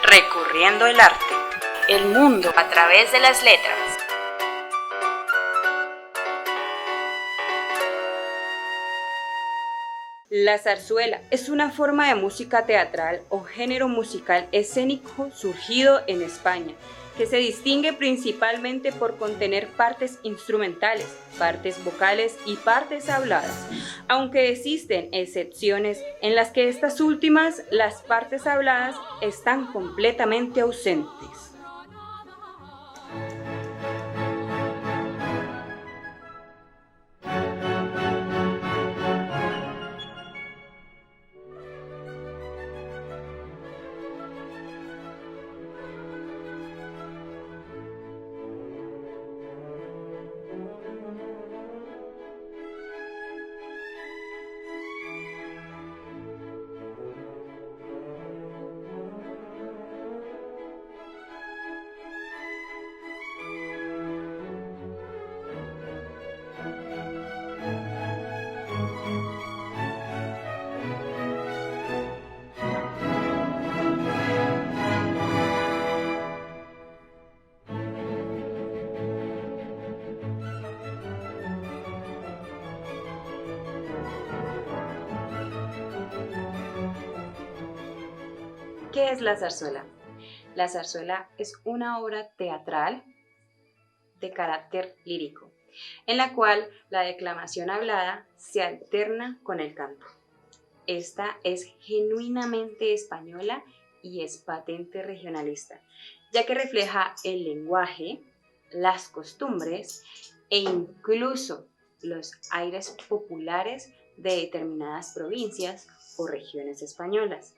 Recorriendo el arte, el mundo a través de las letras. La zarzuela es una forma de música teatral o género musical escénico surgido en España, que se distingue principalmente por contener partes instrumentales, partes vocales y partes habladas, aunque existen excepciones en las que estas últimas, las partes habladas, están completamente ausentes. ¿Qué es la zarzuela? La zarzuela es una obra teatral de carácter lírico, en la cual la declamación hablada se alterna con el canto. Esta es genuinamente española y es patente regionalista, ya que refleja el lenguaje, las costumbres e incluso los aires populares de determinadas provincias o regiones españolas.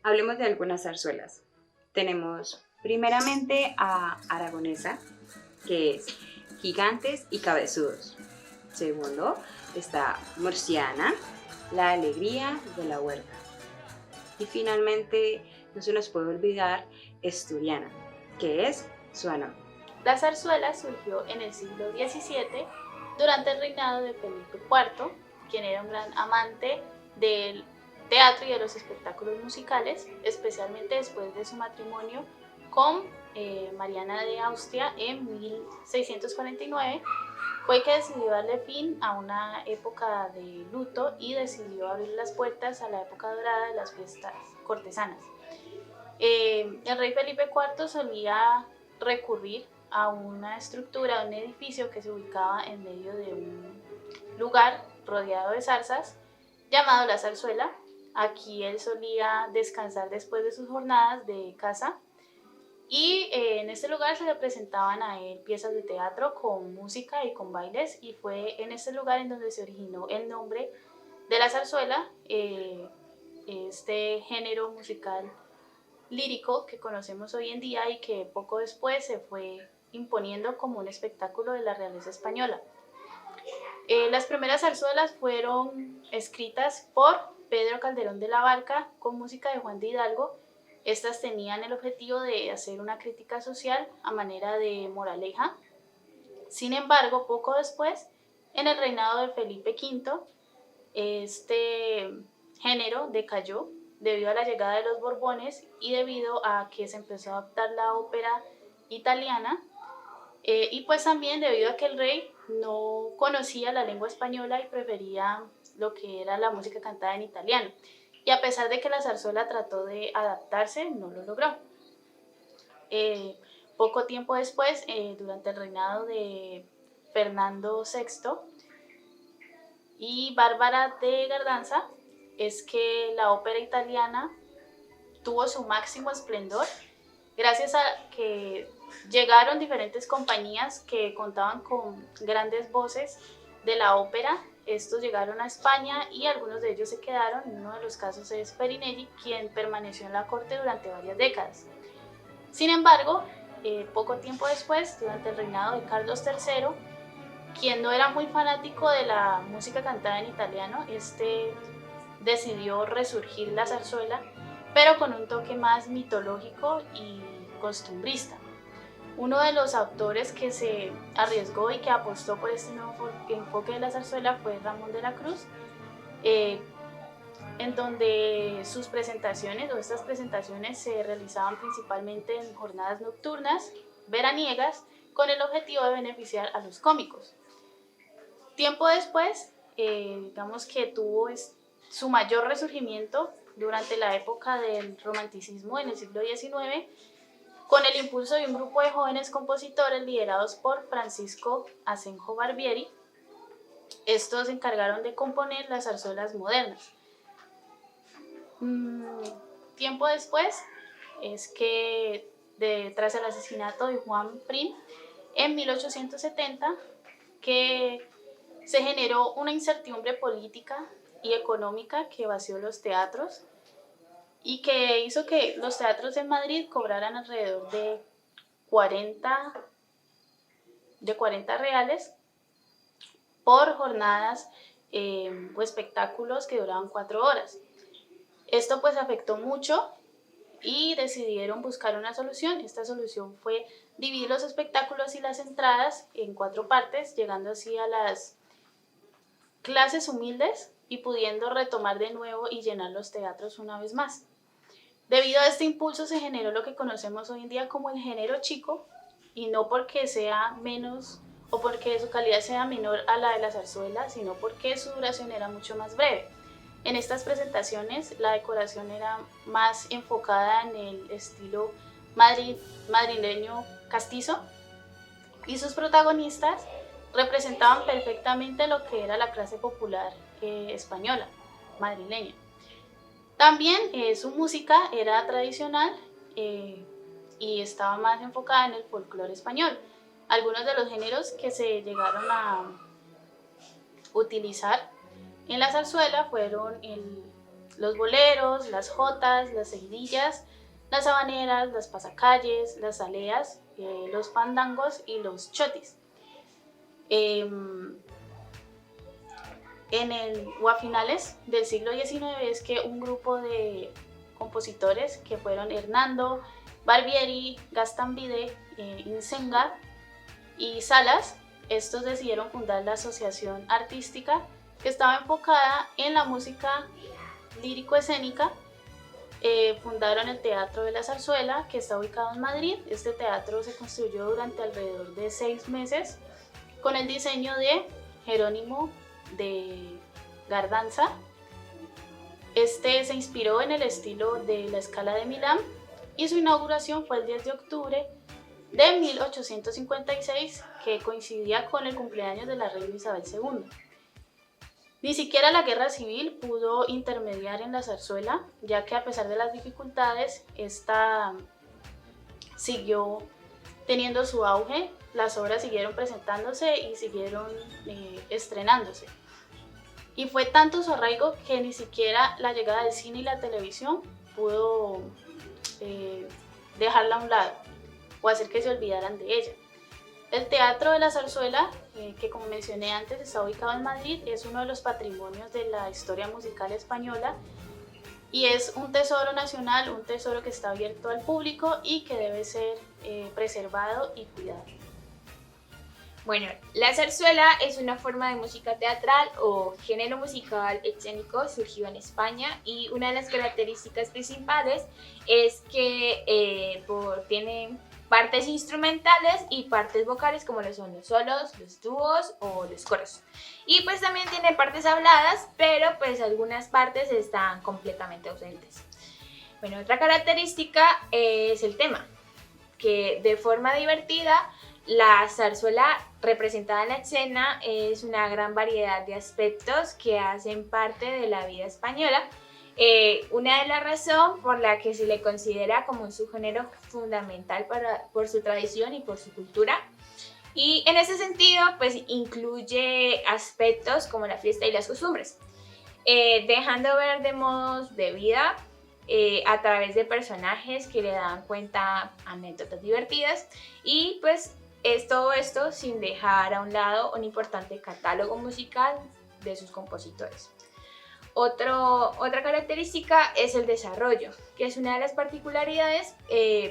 Hablemos de algunas zarzuelas. Tenemos primeramente a Aragonesa, que es Gigantes y Cabezudos. Segundo está Murciana, La alegría de la huerta. Y finalmente no se nos puede olvidar Asturiana, que es Suana. La zarzuela surgió en el siglo XVII durante el reinado de Felipe IV, quien era un gran amante del teatro y de los espectáculos musicales, especialmente después de su matrimonio con Mariana de Austria en 1649, fue que decidió darle fin a una época de luto y decidió abrir las puertas a la época dorada de las fiestas cortesanas. El rey Felipe IV solía recurrir a una estructura, a un edificio que se ubicaba en medio de un lugar rodeado de zarzas llamado la zarzuela. Aquí él solía descansar después de sus jornadas de caza y en este lugar se le presentaban a él piezas de teatro con música y con bailes, y fue en este lugar en donde se originó el nombre de la zarzuela, este género musical lírico que conocemos hoy en día y que poco después se fue imponiendo como un espectáculo de la realeza española. Las primeras zarzuelas fueron escritas por Pedro Calderón de la Barca con música de Juan de Hidalgo. Estas tenían el objetivo de hacer una crítica social a manera de moraleja. Sin embargo, poco después, en el reinado de Felipe V, este género decayó debido a la llegada de los Borbones y debido a que se empezó a adaptar la ópera italiana, y pues también debido a que el rey no conocía la lengua española y prefería lo que era la música cantada en italiano. Y a pesar de que la zarzuela trató de adaptarse, no lo logró. Poco tiempo después, durante el reinado de Fernando VI y Bárbara de Gardanza, es que la ópera italiana tuvo su máximo esplendor gracias a que llegaron diferentes compañías que contaban con grandes voces de la ópera. Estos llegaron a España y algunos de ellos se quedaron. Uno de los casos es Farinelli, quien permaneció en la corte durante varias décadas. Sin embargo, poco tiempo después, durante el reinado de Carlos III, quien no era muy fanático de la música cantada en italiano, decidió resurgir la zarzuela, pero con un toque más mitológico y costumbrista. Uno de los autores que se arriesgó y que apostó por este nuevo enfoque de la zarzuela fue Ramón de la Cruz, en donde sus presentaciones o estas presentaciones se realizaban principalmente en jornadas nocturnas, veraniegas, con el objetivo de beneficiar a los cómicos. Tiempo después, digamos que tuvo su mayor resurgimiento durante la época del romanticismo en el siglo XIX, con el impulso de un grupo de jóvenes compositores liderados por Francisco Asenjo Barbieri. Estos se encargaron de componer las zarzuelas modernas. Tiempo después es que tras el asesinato de Juan Prim en 1870, que se generó una incertidumbre política y económica que vació los teatros y que hizo que los teatros en Madrid cobraran alrededor de 40 reales por jornadas o espectáculos que duraban 4 horas. Esto pues afectó mucho y decidieron buscar una solución. Esta solución fue dividir los espectáculos y las entradas en 4 partes, llegando así a las clases humildes y pudiendo retomar de nuevo y llenar los teatros una vez más. Debido a este impulso se generó lo que conocemos hoy en día como el género chico, y no porque sea menos o porque su calidad sea menor a la de la zarzuela, sino porque su duración era mucho más breve. En estas presentaciones la decoración era más enfocada en el estilo madrileño castizo y sus protagonistas representaban perfectamente lo que era la clase popular española, madrileña. También su música era tradicional y estaba más enfocada en el folclore español. Algunos de los géneros que se llegaron a utilizar en la zarzuela fueron los boleros, las jotas, las seguidillas, las habaneras, las pasacalles, las aleas, los fandangos y los chotis. A finales del siglo XIX es que un grupo de compositores que fueron Hernando, Barbieri, Gastambide, Insenga y Salas, estos decidieron fundar la Asociación Artística, que estaba enfocada en la música lírico-escénica. Fundaron el Teatro de la Zarzuela, que está ubicado en Madrid. Este teatro se construyó durante alrededor de 6 meses con el diseño de Jerónimo de Gardanza. Este se inspiró en el estilo de la Scala de Milán y su inauguración fue el 10 de octubre de 1856, que coincidía con el cumpleaños de la reina Isabel II. Ni siquiera la guerra civil pudo intermediar en la zarzuela, ya que a pesar de las dificultades, esta siguió teniendo su auge, las obras siguieron presentándose y siguieron estrenándose. Y fue tanto su arraigo que ni siquiera la llegada del cine y la televisión pudo dejarla a un lado o hacer que se olvidaran de ella. El Teatro de la Zarzuela, que como mencioné antes está ubicado en Madrid, es uno de los patrimonios de la historia musical española y es un tesoro nacional, un tesoro que está abierto al público y que debe ser preservado y cuidado. Bueno, la zarzuela es una forma de música teatral o género musical escénico surgido en España, y una de las características principales es que tiene partes instrumentales y partes vocales, como lo son los solos, los dúos o los coros. Y pues también tiene partes habladas, pero pues algunas partes están completamente ausentes. Bueno, otra característica es el tema, que de forma divertida la zarzuela representada en la escena es una gran variedad de aspectos que hacen parte de la vida española. Una de las razones por la que se le considera como un subgénero fundamental por su tradición y por su cultura. Y en ese sentido, pues incluye aspectos como la fiesta y las costumbres, dejando ver de modos de vida a través de personajes que le dan cuenta anécdotas divertidas, y pues todo esto sin dejar a un lado un importante catálogo musical de sus compositores. Otra característica es el desarrollo, que es una de las particularidades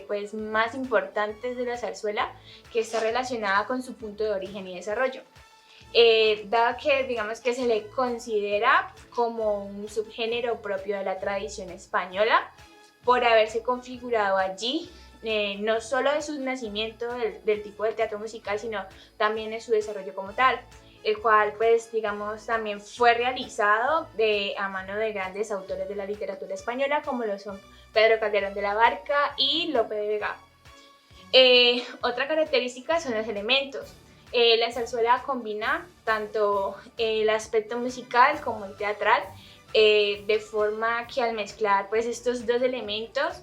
pues más importantes de la zarzuela, que está relacionada con su punto de origen y desarrollo. dado que digamos que se le considera como un subgénero propio de la tradición española por haberse configurado allí, no solo de su nacimiento del tipo de teatro musical, sino también en su desarrollo como tal, el cual pues digamos también fue realizado a mano de grandes autores de la literatura española como lo son Pedro Calderón de la Barca y Lope de Vega. Otra característica son los elementos. La zarzuela combina tanto el aspecto musical como el teatral, de forma que al mezclar pues, estos dos elementos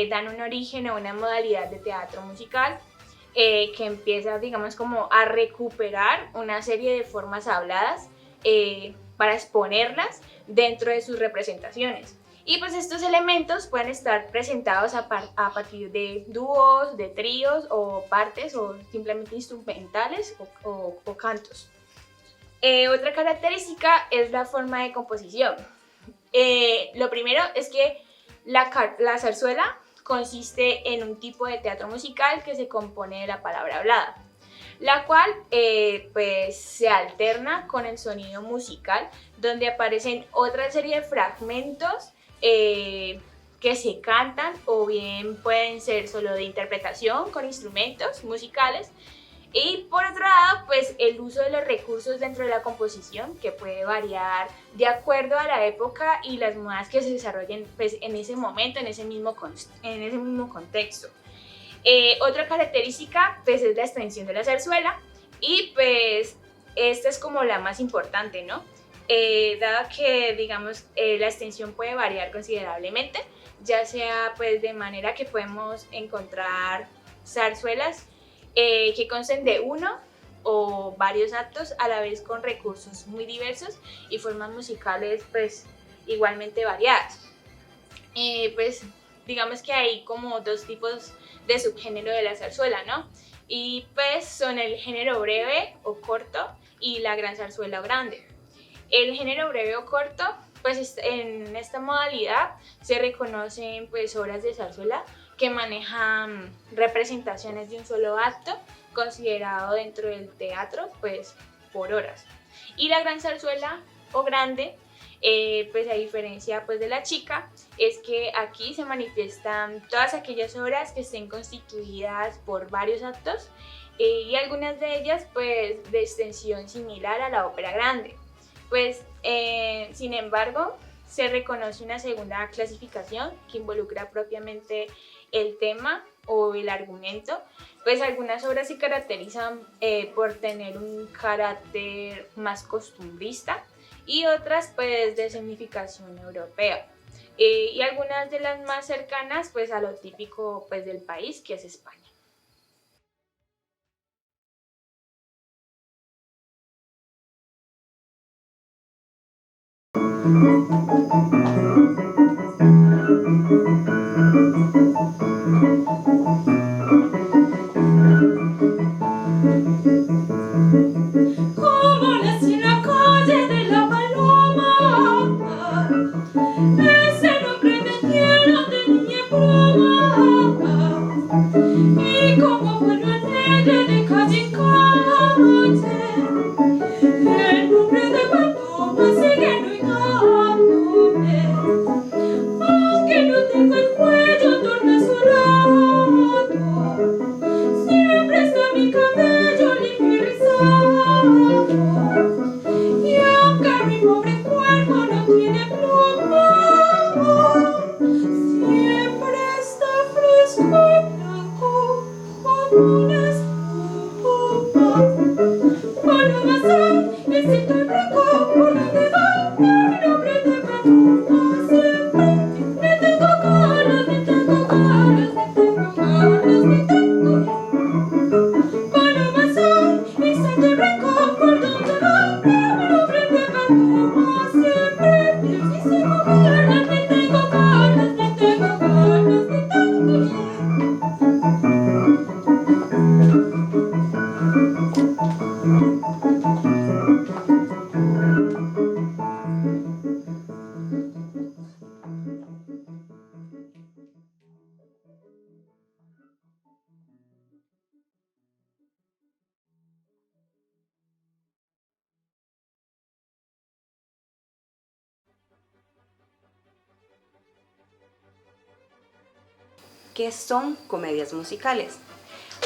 dan un origen a una modalidad de teatro musical que empieza, digamos, como a recuperar una serie de formas habladas para exponerlas dentro de sus representaciones. Y pues estos elementos pueden estar presentados a partir de dúos, de tríos o partes o simplemente instrumentales o cantos. Otra característica es la forma de composición. Lo primero es que la zarzuela consiste en un tipo de teatro musical que se compone de la palabra hablada, la cual pues se alterna con el sonido musical, donde aparecen otra serie de fragmentos que se cantan o bien pueden ser solo de interpretación con instrumentos musicales. Y por otro lado, pues el uso de los recursos dentro de la composición, que puede variar de acuerdo a la época y las modas que se desarrollen pues, en ese momento, en ese mismo contexto. Otra característica pues, es la extensión de la zarzuela y pues esta es como la más importante, ¿no? Dado que digamos la extensión puede variar considerablemente, ya sea pues de manera que podemos encontrar zarzuelas que consten de uno o varios actos a la vez con recursos muy diversos y formas musicales pues igualmente variadas. Pues digamos que hay como dos tipos de subgénero de la zarzuela, ¿no? Y pues son el género breve o corto y la gran zarzuela o grande. El género breve o corto, pues en esta modalidad se reconocen pues obras de zarzuela que manejan representaciones de un solo acto considerado dentro del teatro pues por horas. Y la gran zarzuela o grande, pues a diferencia pues de la chica, es que aquí se manifiestan todas aquellas obras que estén constituidas por varios actos y algunas de ellas pues de extensión similar a la ópera grande. Pues, sin embargo, se reconoce una segunda clasificación que involucra propiamente el tema o el argumento, pues algunas obras se caracterizan por tener un carácter más costumbrista y otras pues de significación europea. Y algunas de las más cercanas pues a lo típico pues del país, que es España. Como nací en la calle de la Paloma, ese nombre me dieron de niña en broma. Y como vuelo alegre de calle en calle, el nombre de Paloma sigue enrolándome. Aunque no tengo el cuello tornasolado, siempre está mi cabello limpio y rizado. Y aunque mi pobre cuerpo no tiene pluma, siempre está fresco y blanco como una espuma. Paloma soy, y siento el brinco por donde va mi nombre de Paloma. Siempre le tengo ganas, le tengo ganas, le tengo ganas, le tengo ganas. Paloma soy, y siento el brinco por donde va mi nombre de Paloma. Siempre le tengo ganas, le tengo ganas, le tengo ganas, le tengo ganas. ¿Qué son comedias musicales?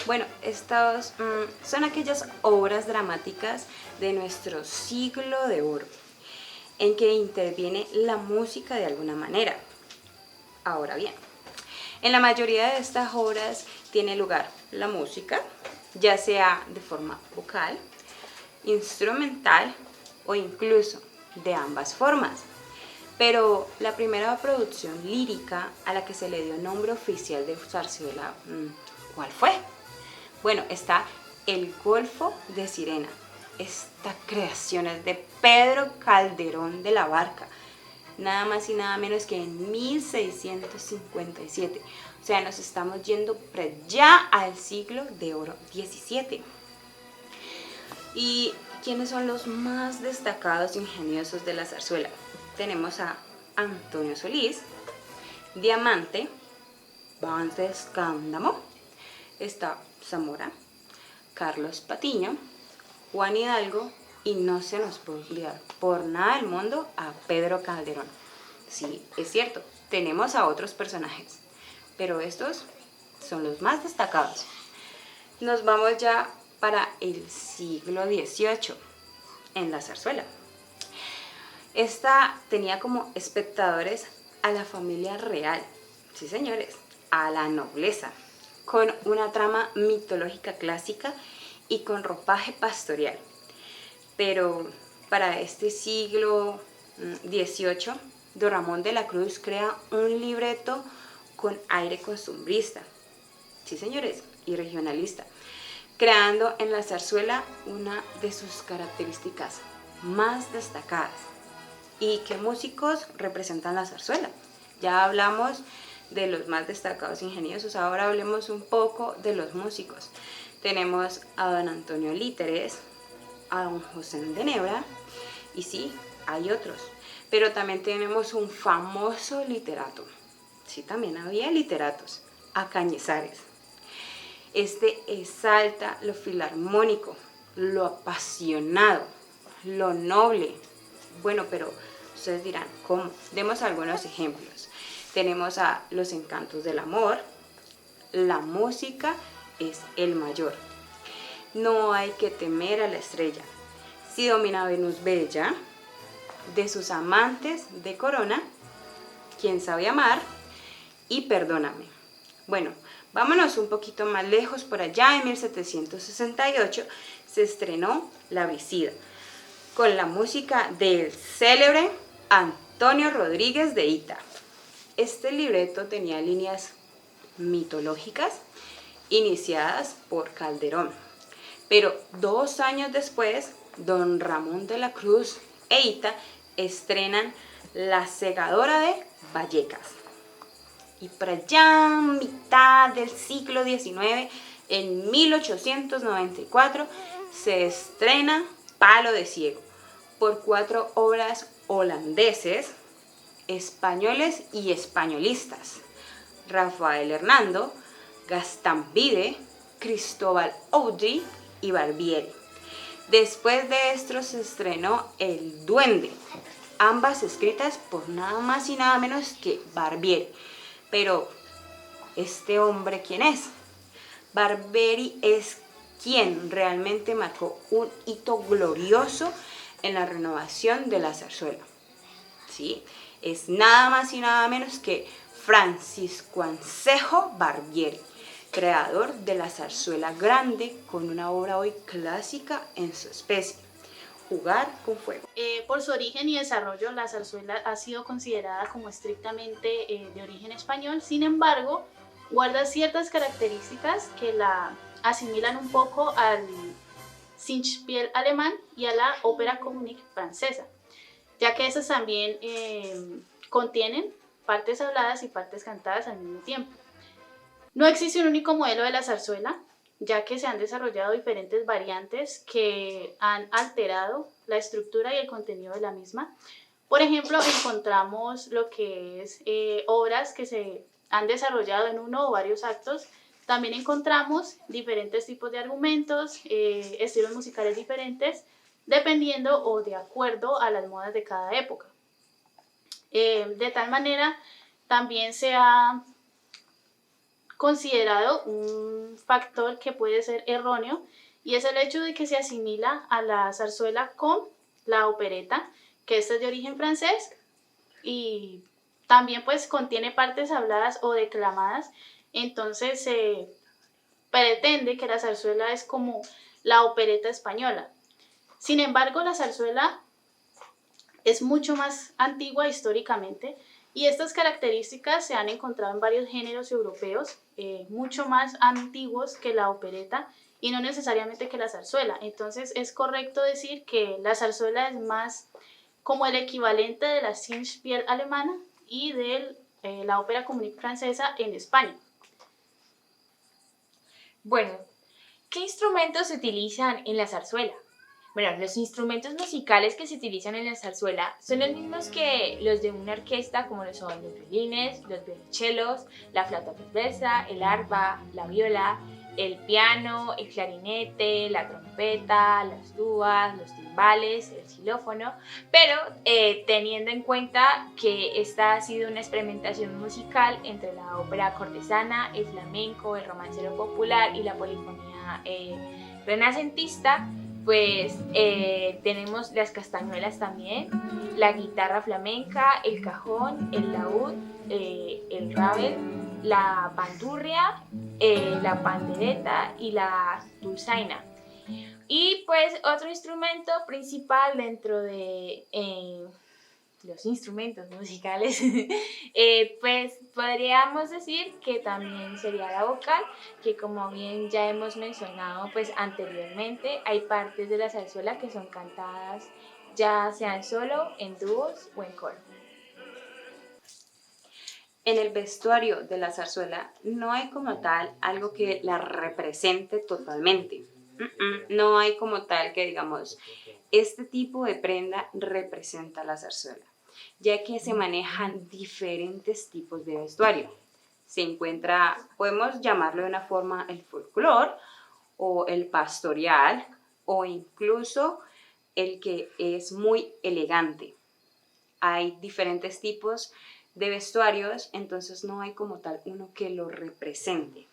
Bueno, estas son aquellas obras dramáticas de nuestro siglo de oro, en que interviene la música de alguna manera. Ahora bien, en la mayoría de estas obras tiene lugar la música, ya sea de forma vocal, instrumental o incluso de ambas formas. Pero la primera producción lírica a la que se le dio nombre oficial de zarzuela, ¿cuál fue? Bueno, está El Golfo de Sirena. Esta creación es de Pedro Calderón de la Barca, nada más y nada menos que en 1657. O sea, nos estamos yendo ya al siglo de oro XVII. ¿Y quiénes son los más destacados ingeniosos de la zarzuela? Tenemos a Antonio Solís, Diamante, Vances Cándamo, está Zamora, Carlos Patiño, Juan Hidalgo y no se nos puede olvidar por nada del mundo a Pedro Calderón. Sí, es cierto, tenemos a otros personajes, pero estos son los más destacados. Nos vamos ya para el siglo XVIII en la zarzuela. Esta tenía como espectadores a la familia real, sí señores, a la nobleza, con una trama mitológica clásica y con ropaje pastorial. Pero para este siglo XVIII, Don Ramón de la Cruz crea un libreto con aire costumbrista, sí señores, y regionalista, creando en la zarzuela una de sus características más destacadas. ¿Y qué músicos representan la zarzuela? Ya hablamos de los más destacados ingeniosos, ahora hablemos un poco de los músicos. Tenemos a don Antonio Líteres, a don José de Nebra, y sí, hay otros. Pero también tenemos un famoso literato. Sí, también había literatos, a Cañizares. Este exalta lo filarmónico, lo apasionado, lo noble. Bueno, pero ustedes dirán, ¿cómo? Demos algunos ejemplos. Tenemos a Los Encantos del Amor, La música es el mayor, No hay que temer a la estrella, Si domina Venus bella, De sus amantes de corona, Quién sabe amar y Perdóname. Bueno, vámonos un poquito más lejos, por allá en 1768 se estrenó La Brígida, con la música del célebre Antonio Rodríguez de Ita. Este libreto tenía líneas mitológicas iniciadas por Calderón, pero 2 años después, don Ramón de la Cruz e Ita estrenan La Segadora de Vallecas. Y por allá, mitad del siglo XIX, en 1894, se estrena Palo de Ciego, por 4 obras holandeses, españoles y españolistas: Rafael Hernando, Gastambide, Cristóbal Audry y Barbieri. Después de esto se estrenó El Duende, ambas escritas por nada más y nada menos que Barbieri. Pero, ¿este hombre quién es? Barbieri es quien realmente marcó un hito glorioso en la renovación de la zarzuela. ¿Sí? Es nada más y nada menos que Francisco Ancejo Barbieri, creador de la zarzuela grande, con una obra hoy clásica en su especie, Jugar con Fuego. Por su origen y desarrollo, la zarzuela ha sido considerada como estrictamente de origen español. Sin embargo, guarda ciertas características que la asimilan un poco al Singspiel alemán y a la ópera comique francesa, ya que esas también contienen partes habladas y partes cantadas al mismo tiempo. No existe un único modelo de la zarzuela, ya que se han desarrollado diferentes variantes que han alterado la estructura y el contenido de la misma. Por ejemplo, encontramos lo que es obras que se han desarrollado en uno o varios actos. También encontramos diferentes tipos de argumentos, estilos musicales diferentes, dependiendo o de acuerdo a las modas de cada época. De tal manera, también se ha considerado un factor que puede ser erróneo, y es el hecho de que se asimila a la zarzuela con la opereta, que esta es de origen francés y también pues contiene partes habladas o declamadas. Entonces se pretende que la zarzuela es como la opereta española. Sin embargo, la zarzuela es mucho más antigua históricamente, y estas características se han encontrado en varios géneros europeos, mucho más antiguos que la opereta y no necesariamente que la zarzuela. Entonces es correcto decir que la zarzuela es más como el equivalente de la Singspiel alemana y de la ópera comique francesa en España. Bueno, ¿qué instrumentos se utilizan en la zarzuela? Bueno, los instrumentos musicales que se utilizan en la zarzuela son los mismos que los de una orquesta, como lo son los violines, los violonchelos, la flauta transversa, el arpa, la viola, el piano, el clarinete, la trompeta, las tubas, los timbales, el xilófono, pero teniendo en cuenta que esta ha sido una experimentación musical entre la ópera cortesana, el flamenco, el romancero popular y la polifonía renacentista. Pues tenemos las castañuelas también, la guitarra flamenca, el cajón, el laúd, el rabel, la bandurria, la pandereta y la dulzaina. Y pues otro instrumento principal dentro de los instrumentos musicales, pues podríamos decir que también sería la vocal, que como bien ya hemos mencionado pues anteriormente, hay partes de la zarzuela que son cantadas ya sean solo, en dúos o en coro. En el vestuario de la zarzuela no hay como tal algo que la represente totalmente. No hay como tal que digamos, este tipo de prenda representa la zarzuela, ya que se manejan diferentes tipos de vestuario. Se encuentra, podemos llamarlo de una forma, el folclore o el pastorial, o incluso el que es muy elegante. Hay diferentes tipos de vestuarios, entonces no hay como tal uno que lo represente.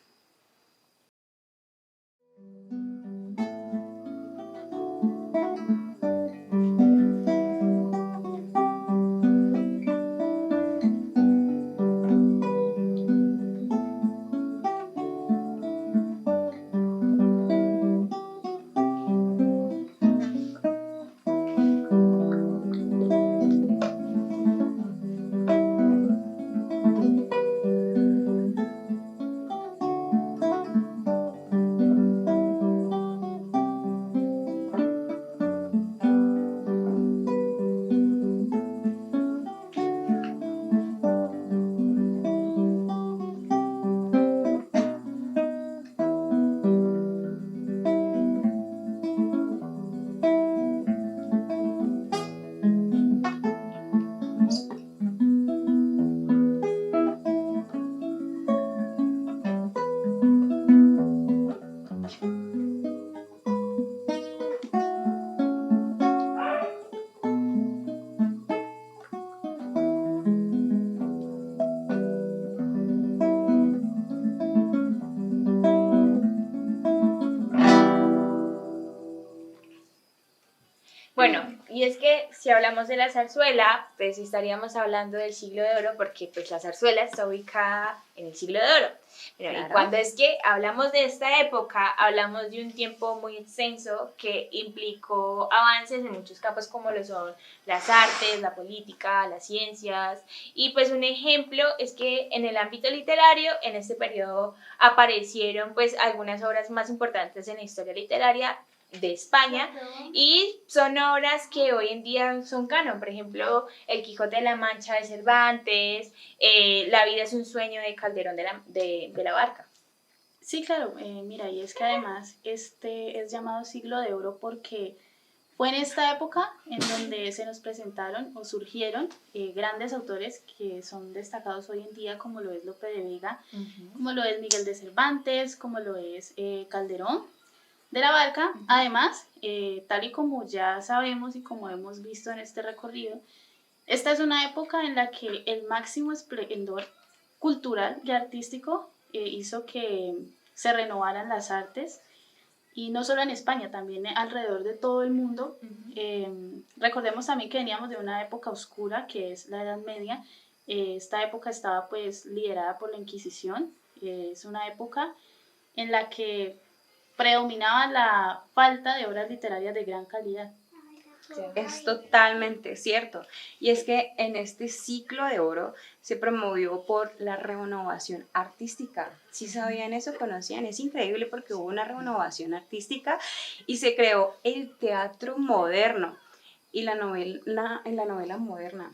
Bueno, y es que si hablamos de la zarzuela, pues estaríamos hablando del siglo de oro, porque pues la zarzuela está ubicada en el siglo de oro. Pero, claro. Y cuando es que hablamos de esta época, hablamos de un tiempo muy extenso que implicó avances en muchos campos como lo son las artes, la política, las ciencias. Y pues un ejemplo es que en el ámbito literario, en este periodo aparecieron pues algunas obras más importantes en la historia literaria de España, y son obras que hoy en día son canon. Por ejemplo, El Quijote de la Mancha de Cervantes, La vida es un sueño de Calderón de la Barca. Sí, claro, mira, y es que además este es llamado siglo de oro porque fue en esta época en donde se nos presentaron o surgieron grandes autores que son destacados hoy en día, como lo es Lope de Vega, como lo es Miguel de Cervantes, como lo es Calderón de la Barca. Además, tal y como ya sabemos y como hemos visto en este recorrido, esta es una época en la que el máximo esplendor cultural y artístico hizo que se renovaran las artes, y no solo en España, también alrededor de todo el mundo. Recordemos también que veníamos de una época oscura, que es la Edad Media. Esta época estaba pues liderada por la Inquisición. Es una época en la que predominaba la falta de obras literarias de gran calidad. Es totalmente cierto. Y es que en este ciclo de oro se promovió por la renovación artística. Si sabían eso, conocían, es increíble porque hubo una renovación artística y se creó el teatro moderno. Y en la novela moderna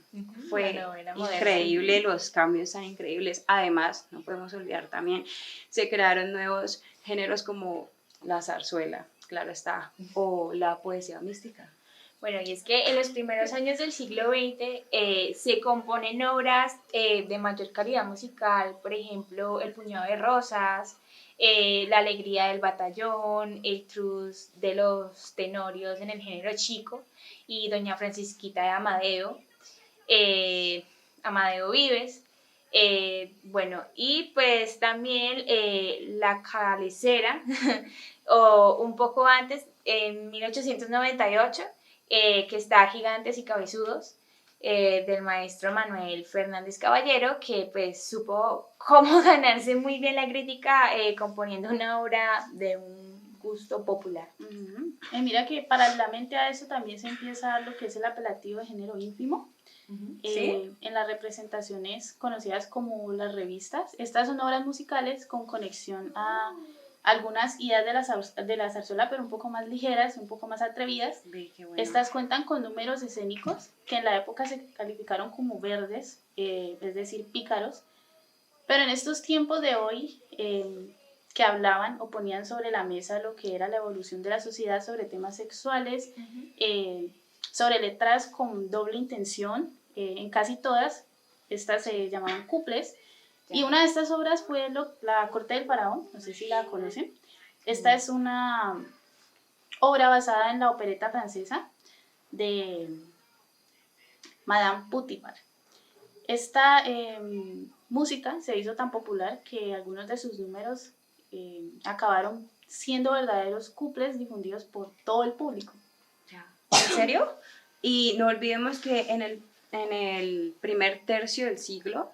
fue La novela moderna. increíble, los cambios tan increíbles. Además, no podemos olvidar también, se crearon nuevos géneros como la zarzuela, claro está, o la poesía mística. Bueno, y es que en los primeros años del siglo XX se componen obras de mayor calidad musical, por ejemplo, El puñado de rosas, La alegría del batallón, El trus de los tenorios en el género chico y Doña Francisquita de Amadeo, Amadeo Vives. Bueno, y pues también La Calecera, o un poco antes, en 1898, que está Gigantes y Cabezudos, del maestro Manuel Fernández Caballero, que pues supo cómo ganarse muy bien la crítica componiendo una obra de un gusto popular. Mira que paralelamente a eso también se empieza a dar lo que es el apelativo de género ínfimo. ¿Sí? En las representaciones conocidas como las revistas. Estas son obras musicales con conexión a algunas ideas de la zarzuela, pero un poco más ligeras, un poco más atrevidas. Qué bueno. Estas cuentan con números escénicos que en la época se calificaron como verdes, es decir, pícaros, pero en estos tiempos de hoy, que hablaban o ponían sobre la mesa lo que era la evolución de la sociedad sobre temas sexuales, sobre letras con doble intención. En casi todas estas se llamaban cuples, y una de estas obras fue La corte del faraón, no sé si la conocen. Esta es una obra basada en la opereta francesa de Madame Potiphar. Esta música se hizo tan popular que algunos de sus números acabaron siendo verdaderos cuples difundidos por todo el público. ¿En serio? Y no olvidemos que en el primer tercio del siglo,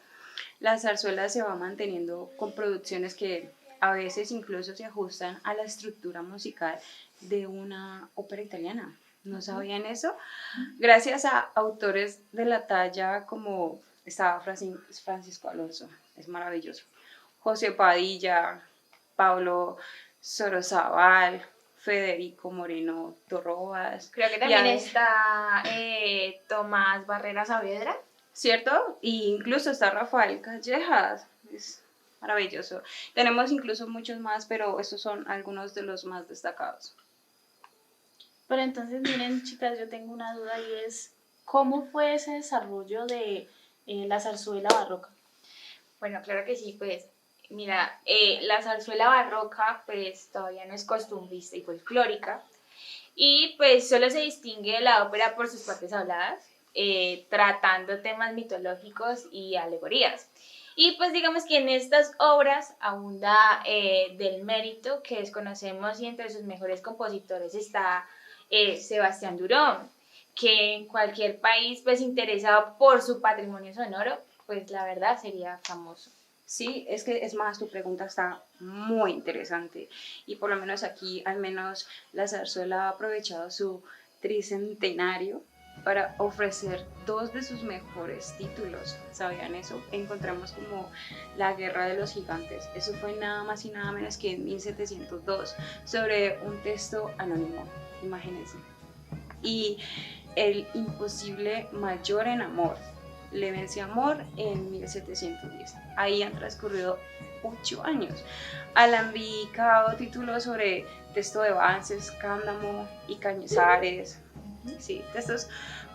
la zarzuela se va manteniendo con producciones que a veces incluso se ajustan a la estructura musical de una ópera italiana. ¿No sabían eso? Gracias a autores de la talla como estaba Francisco Alonso, es maravilloso, José Padilla, Pablo Sorozabal, Federico Moreno Torrobas. Creo que también está Tomás Barrera Saavedra. ¿Cierto? E incluso está Rafael Callejas, es maravilloso. Tenemos incluso muchos más, pero estos son algunos de los más destacados. Pero entonces, miren, chicas, yo tengo una duda, y es, ¿cómo fue ese desarrollo de la zarzuela barroca? Bueno, claro que sí, pues mira, la zarzuela barroca pues todavía no es costumbrista y folclórica, y pues solo se distingue de la ópera por sus partes habladas, tratando temas mitológicos y alegorías. Y pues digamos que en estas obras abunda del mérito que desconocemos, y entre sus mejores compositores está Sebastián Durón, que en cualquier país pues interesado por su patrimonio sonoro, pues la verdad sería famoso. Sí, es que es más, tu pregunta está muy interesante y por lo menos aquí, al menos la zarzuela ha aprovechado su tricentenario para ofrecer dos de sus mejores títulos. ¿Sabían eso? Encontramos como La Guerra de los Gigantes. Eso fue nada más y nada menos que en 1702, sobre un texto anónimo, imagínense. Y El imposible mayor en amor, Le vence amor, en 1710. Ahí han transcurrido 8 años. Alambicado título sobre texto de Bances, Cándamo y Cañizares. Sí, textos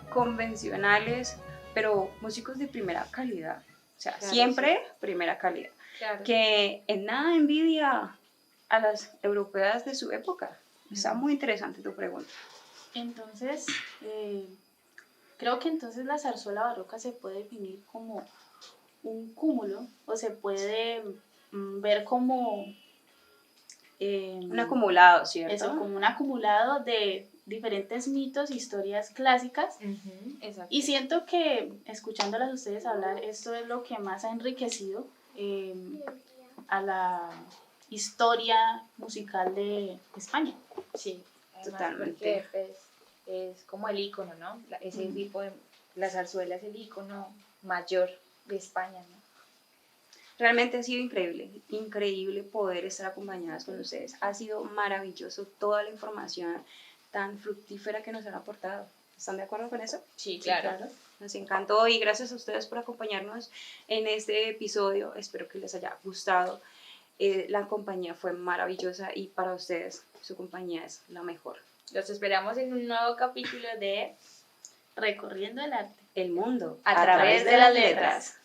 convencionales, pero músicos de primera calidad. O sea, Claro, siempre primera calidad. Claro. Que en nada envidia a las europeas de su época. Está muy interesante tu pregunta. Entonces, creo que entonces la zarzuela barroca se puede definir como un cúmulo, o se puede ver como Un acumulado, ¿cierto? eso, como un acumulado de diferentes mitos, historias clásicas. Exacto. Y siento que escuchándolas a ustedes hablar, esto es lo que más ha enriquecido a la historia musical de España. Sí, además, Totalmente. porque pues, es como el ícono, ¿no? Ese tipo de, la zarzuela es el ícono mayor de España, ¿no? Realmente ha sido increíble, increíble poder estar acompañadas con ustedes. Ha sido maravilloso toda la información tan fructífera que nos han aportado. ¿Están de acuerdo con eso? Sí, claro. Nos encantó y gracias a ustedes por acompañarnos en este episodio. Espero que les haya gustado. La compañía fue maravillosa y para ustedes su compañía es la mejor. Los esperamos en un nuevo capítulo de Recorriendo el arte. El mundo A través de las letras.